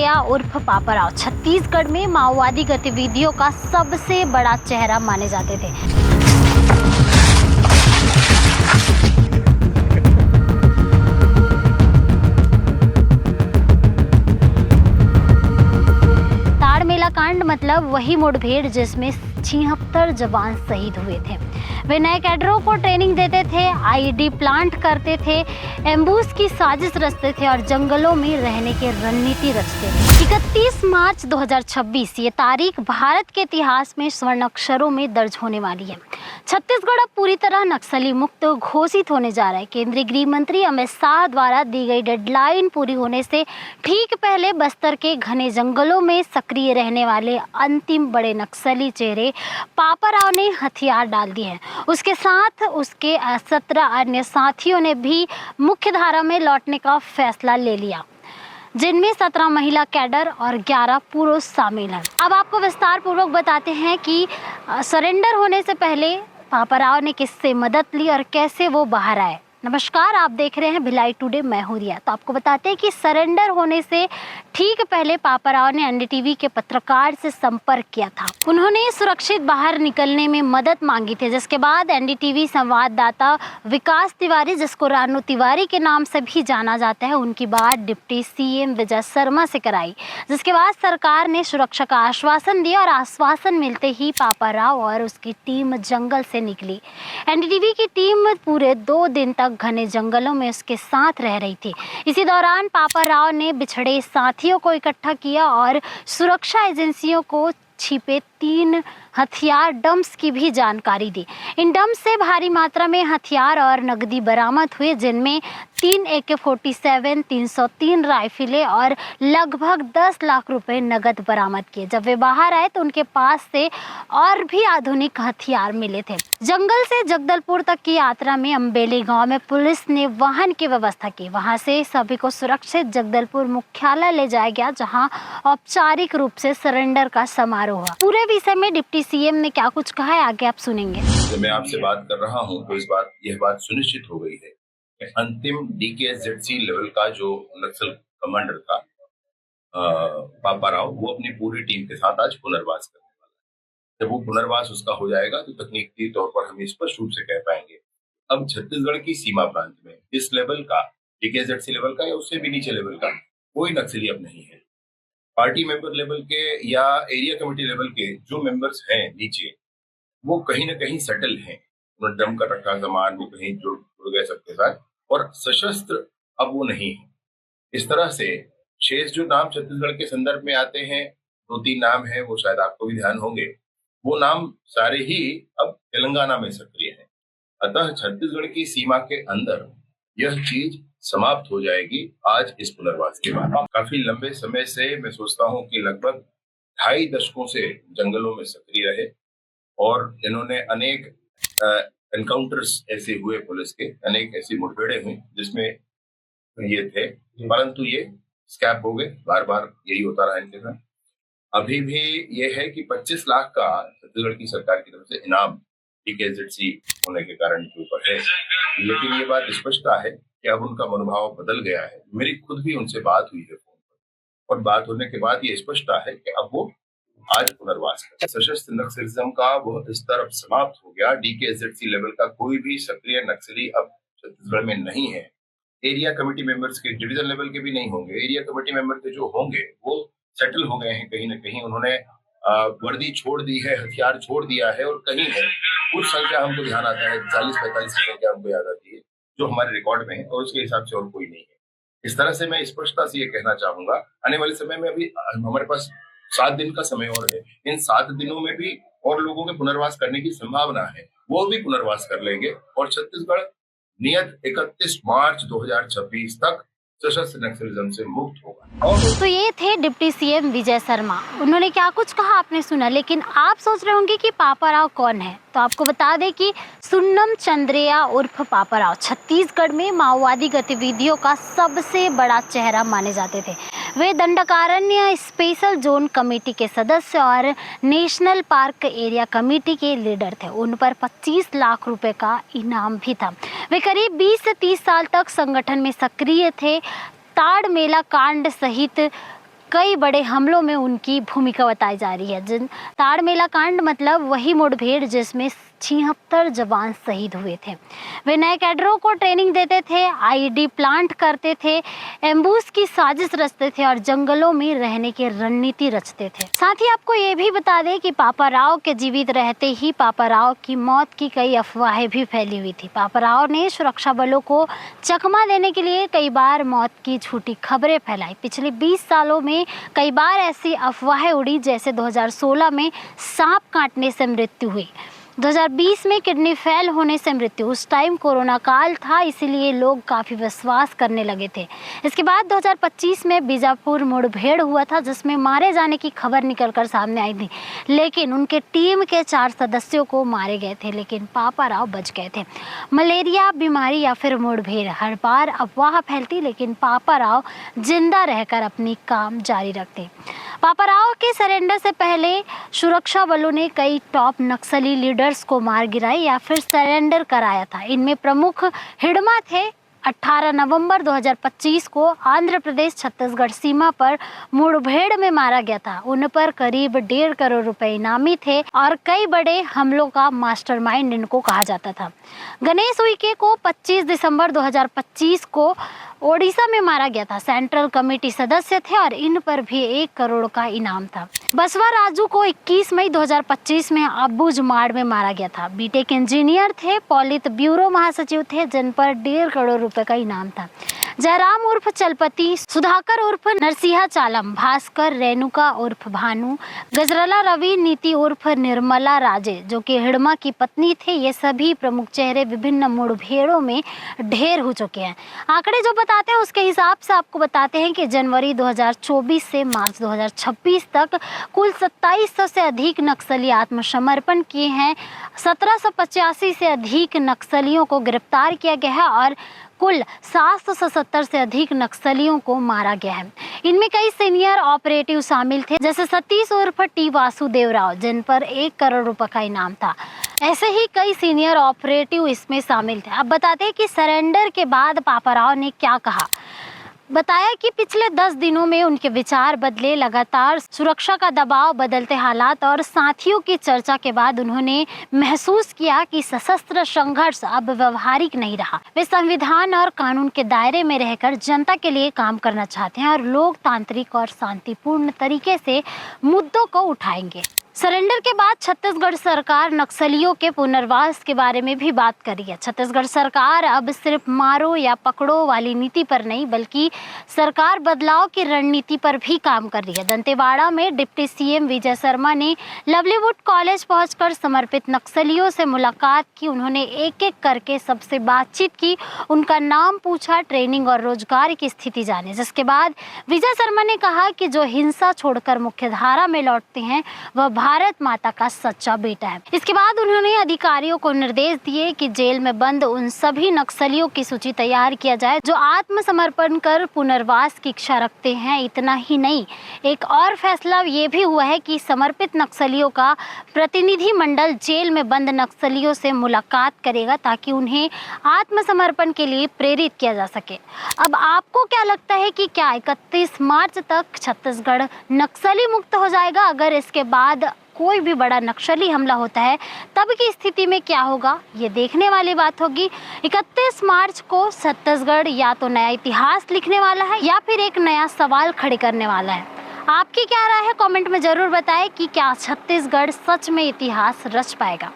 चंद्रया उर्फ पापाराव छत्तीसगढ़ में माओवादी गतिविधियों का सबसे बड़ा चेहरा माने जाते थे। ताड़मेला कांड मतलब वही मुठभेड़ जिसमें 76 जवान शहीद हुए थे। वे नए कैडरों को ट्रेनिंग देते थे, आईईडी प्लांट करते थे, एम्बूस की साजिश रचते थे और जंगलों में रहने की रणनीति रचते थे। 31 मार्च 2026 ये तारीख भारत के इतिहास में स्वर्ण अक्षरों में दर्ज होने वाली है। छत्तीसगढ़ अब पूरी तरह नक्सली मुक्त घोषित होने जा रहा है। केंद्रीय गृह मंत्री अमित शाह द्वारा दी गई डेडलाइन पूरी होने से ठीक पहले बस्तर के घने जंगलों में सक्रिय रहने वाले अंतिम बड़े नक्सली चेहरे पापाराव ने हथियार डाल दिए हैं। उसके साथ उसके 17 अन्य साथियों ने भी मुख्य धारा में लौटने का फैसला ले लिया, जिनमें 17 महिला कैडर और 11 पुरुष शामिल हैं। अब आपको विस्तार पूर्वक बताते हैं कि सरेंडर होने से पहले पापाराव ने किससे मदद ली और कैसे वो बाहर आए। नमस्कार, आप देख रहे हैं भिलाई टुडे, मैं हूं रिया। तो आपको बताते हैं कि सरेंडर होने से ठीक पहले पापाराव ने एनडीटीवी के पत्रकार से संपर्क किया था। उन्होंने सुरक्षित बाहर निकलने में मदद मांगी थी, जिसके बाद एनडीटीवी संवाददाता विकास तिवारी, जिसको रानू तिवारी के नाम से भी जाना जाता है, उनकी बात डिप्टी सीएम विजय शर्मा से कराई। जिसके बाद सरकार ने सुरक्षा का आश्वासन दिया और आश्वासन मिलते ही पापाराव और उसकी टीम जंगल से निकली। एनडीटीवी की टीम पूरे 2 दिन तक घने जंगलों में उसके साथ रह रही थी। इसी दौरान पापाराव ने बिछड़े साथियों को इकट्ठा किया और सुरक्षा एजेंसियों को छिपे 3 हथियार डंप्स की भी जानकारी दी। इन डंप्स से भारी मात्रा में हथियार और नकदी बरामद हुए, जिनमें 3 AK-47, 303 राइफलें और लगभग 10 लाख रुपए नगद बरामद किए। जब वे बाहर आए तो उनके पास से और भी आधुनिक हथियार मिले थे। जंगल से जगदलपुर तक की यात्रा में अम्बेली गांव में पुलिस ने वाहन की व्यवस्था की। वहां से सभी को सुरक्षित जगदलपुर मुख्यालय ले जाया गया, जहां औपचारिक रूप से सरेंडर का समारोह हुआ। पूरे विषय में डिप्टी सीएम ने क्या कुछ कहा है, आगे आप सुनेंगे। जब मैं आपसे बात कर रहा हूं तो यह बात सुनिश्चित हो गई है कि अंतिम DKZC लेवल का जो नक्सल कमांडर था पापाराव, वो अपनी पूरी टीम के साथ आज पुनर्वास करने वाला है। जब वो पुनर्वास उसका हो जाएगा तो तकनीकी तौर पर हम स्पष्ट रूप से कह पाएंगे अब छत्तीसगढ़ की सीमा प्रांत में इस लेवल का, DKZC लेवल का या उससे भी नीचे लेवल का कोई नक्सली अब नहीं है। पार्टी मेंबर लेवल के या एरिया कमेटी लेवल के जो मेंबर्स हैं नीचे, वो कहीं ना कहीं सेटल हैं। उन्होंने ड्रम का रखा सामान, वो कहीं जुड़ गए सबके साथ, और सशस्त्र अब वो नहीं है। इस तरह से शेष जो नाम छत्तीसगढ़ के संदर्भ में आते हैं, 2-3 नाम है, वो शायद आपको भी ध्यान होंगे, वो नाम सारे ही अब तेलंगाना में सक्रिय है। अतः छत्तीसगढ़ की सीमा के अंदर यह चीज समाप्त हो जाएगी आज इस पुनर्वास के बाद। काफी लंबे समय से मैं सोचता हूँ कि लगभग 2.5 दशकों से जंगलों में सक्रिय रहे और इन्होंने अनेक एनकाउंटर्स ऐसे हुए, पुलिस के अनेक ऐसी मुठभेड़ें हुई जिसमें ये थे, परंतु ये स्कैप हो गए। बार बार यही होता रहा इनके साथ। अभी भी ये है कि 25 लाख का छत्तीसगढ़ की सरकार की तरफ से इनाम DKZC होने के कारण के ऊपर है, लेकिन ये बात स्पष्टता है कि अब उनका मनोभाव बदल गया है। मेरी खुद भी उनसे बात हुई है फोन पर, और बात होने के बाद ये स्पष्टता है कि अब वो आज पुनर्वास कर सशस्त्र नक्सलिज्म का वह स्तर अब समाप्त हो गया। DKZC लेवल का कोई भी सक्रिय नक्सली अब छत्तीसगढ़ में नहीं है। एरिया कमेटी मेंबर्स के, डिवीजन लेवल के भी नहीं होंगे। एरिया कमेटी मेंबर के जो होंगे वो सेटल हो गए हैं कहीं ना कहीं। उन्होंने वर्दी छोड़ दी है, हथियार छोड़ दिया है, और कहीं है कुछ संख्या हमको ध्यान आता है, 40-45 की संख्या हमको याद आती है जो हमारे रिकॉर्ड में है, और उसके हिसाब से और कोई नहीं है। इस तरह से मैं स्पष्टता से ये कहना चाहूंगा, आने वाले समय में अभी हमारे पास 7 दिन का समय और है। इन 7 दिनों में भी और लोगों के पुनर्वास करने की संभावना है, वो भी पुनर्वास कर लेंगे और छत्तीसगढ़ नियत 31 मार्च 2026 तक सशस्त्र नक्सलिज्म से मुक्त होगा। तो ये थे डिप्टी सीएम विजय शर्मा। उन्होंने क्या कुछ कहा आपने सुना, लेकिन आप सोच रहे होंगे कि पापाराव कौन है। तो आपको बता दें कि सुन्नम चंद्रया उर्फ पापाराव छत्तीसगढ़ में माओवादी गतिविधियों का सबसे बड़ा चेहरा माने जाते थे। वे दंडकारण्य स्पेशल जोन कमेटी के सदस्य और नेशनल पार्क एरिया कमेटी के लीडर थे। उन पर 25 लाख रुपए का इनाम भी था। वे करीब 20 से 30 साल तक संगठन में सक्रिय थे। ताड़मेला कांड सहित कई बड़े हमलों में उनकी भूमिका बताई जा रही है। जिन ताड़मेला कांड मतलब वही मुठभेड़ जिसमें 76 जवान शहीद हुए थे। वे नए कैडरों को ट्रेनिंग देते थे, आईईडी प्लांट करते थे, एम्बूस की साजिश रचते थे और जंगलों में रहने की रणनीति रचते थे। साथ ही आपको ये भी बता दें कि पापा राव के जीवित रहते ही पापा राव की मौत की कई अफवाहें भी फैली हुई थी। पापा राव ने सुरक्षा बलों को चकमा देने के लिए कई बार मौत की झूठी खबरें फैलाई। पिछले 20 सालों में कई बार ऐसी अफवाहें उड़ी, जैसे 2016 में सांप काटने से मृत्यु हुई, 2020 में किडनी फेल होने से मृत्यु। उस टाइम कोरोना काल था, इसीलिए लोग काफ़ी विश्वास करने लगे थे। इसके बाद 2025 में बीजापुर मुठभेड़ हुआ था, जिसमें मारे जाने की खबर निकलकर सामने आई थी, लेकिन उनके टीम के 4 सदस्यों को मारे गए थे, लेकिन पापा राव बच गए थे। मलेरिया बीमारी या फिर मुठभेड़, हर बार अफवाह फैलती, लेकिन पापा राव जिंदा रहकर अपनी काम जारी रखते। पापा राव के सरेंडर से पहले सुरक्षा बलों ने कई टॉप नक्सली लीडर्स को मार गिराई या फिर सरेंडर कराया था। इनमें प्रमुख हिडमा थे। 18 नवंबर 2025 को आंध्र प्रदेश छत्तीसगढ़ सीमा पर मुठभेड़ में मारा गया था। उन पर करीब 1.5 करोड़ रुपए इनामी थे और कई बड़े हमलों का मास्टरमाइंड इनको कहा जाता था। गणेश उइके को 25 दिसंबर 2025 को ओडिशा में मारा गया था। सेंट्रल कमेटी सदस्य थे और इन पर भी 1 करोड़ का इनाम था। बसवा राजू को 21 मई 2025 में अबूझमाड़ में मारा गया था। बीटेक इंजीनियर थे, पॉलिट ब्यूरो महासचिव थे, जिन पर 1.5 करोड़ रुपए का इनाम था। जयराम उर्फ चलपति, सुधाकर उर्फ नरसिंहा चालम, भास्कर, रेणुका उर्फ भानु, गजरला रवि, नीति उर्फ निर्मला राजे, जो कि हिडमा की पत्नी थे, ये सभी प्रमुख चेहरे विभिन्न मुठभेड़ों में ढेर हो चुके हैं। आंकड़े जो बताते हैं उसके हिसाब से आपको बताते हैं कि जनवरी 2024 से मार्च 2026 तक कुल 2700 से अधिक नक्सली आत्मसमर्पण किए हैं। 1785 से अधिक नक्सलियों को गिरफ्तार किया गया है और कुल 777 से अधिक नक्सलियों को मारा गया है। इनमें कई सीनियर ऑपरेटिव शामिल थे, जैसे सतीश उर्फ टी वासुदेव राव, जिन पर 1 करोड़ रुपए का इनाम था। ऐसे ही कई सीनियर ऑपरेटिव इसमें शामिल थे। अब बताते हैं कि सरेंडर के बाद पापा राव ने क्या कहा। बताया कि पिछले 10 दिनों में उनके विचार बदले, लगातार सुरक्षा का दबाव, बदलते हालात और साथियों की चर्चा के बाद उन्होंने महसूस किया कि सशस्त्र संघर्ष अब व्यवहारिक नहीं रहा। वे संविधान और कानून के दायरे में रहकर जनता के लिए काम करना चाहते हैं और लोकतांत्रिक और शांतिपूर्ण तरीके से मुद्दों को उठाएंगे। सरेंडर के बाद छत्तीसगढ़ सरकार नक्सलियों के पुनर्वास के बारे में भी बात कर रही है। छत्तीसगढ़ सरकार अब सिर्फ मारो या पकड़ो वाली नीति पर नहीं, बल्कि सरकार बदलाव की रणनीति पर भी काम कर रही है। दंतेवाड़ा में डिप्टी सीएम विजय शर्मा ने लवलीवुड कॉलेज पहुंचकर समर्पित नक्सलियों से मुलाकात की। उन्होंने एक एक करके सबसे बातचीत की, उनका नाम पूछा, ट्रेनिंग और रोजगार की स्थिति जाने। जिसके बाद विजय शर्मा ने कहा कि जो हिंसा छोड़कर मुख्यधारा में लौटते हैं वह भारत माता का सच्चा बेटा है। इसके बाद उन्होंने अधिकारियों को निर्देश दिए कि जेल में बंद उन सभी नक्सलियों की सूची तैयार किया जाए जो आत्मसमर्पण कर पुनर्वास की इच्छा रखते हैं। इतना ही नहीं, एक और फैसला ये भी हुआ है कि समर्पित नक्सलियों का प्रतिनिधि मंडल जेल में बंद नक्सलियों से मुलाकात करेगा ताकि उन्हें आत्मसमर्पण के लिए प्रेरित किया जा सके। अब आपको क्या लगता है कि क्या 31 मार्च तक छत्तीसगढ़ नक्सली मुक्त हो जाएगा? अगर इसके बाद कोई भी बड़ा नक्सली हमला होता है तब की स्थिति में क्या होगा, ये देखने वाली बात होगी। 31 मार्च को छत्तीसगढ़ या तो नया इतिहास लिखने वाला है या फिर एक नया सवाल खड़े करने वाला है। आपकी क्या राय है? कमेंट में जरूर बताएं कि क्या छत्तीसगढ़ सच में इतिहास रच पाएगा।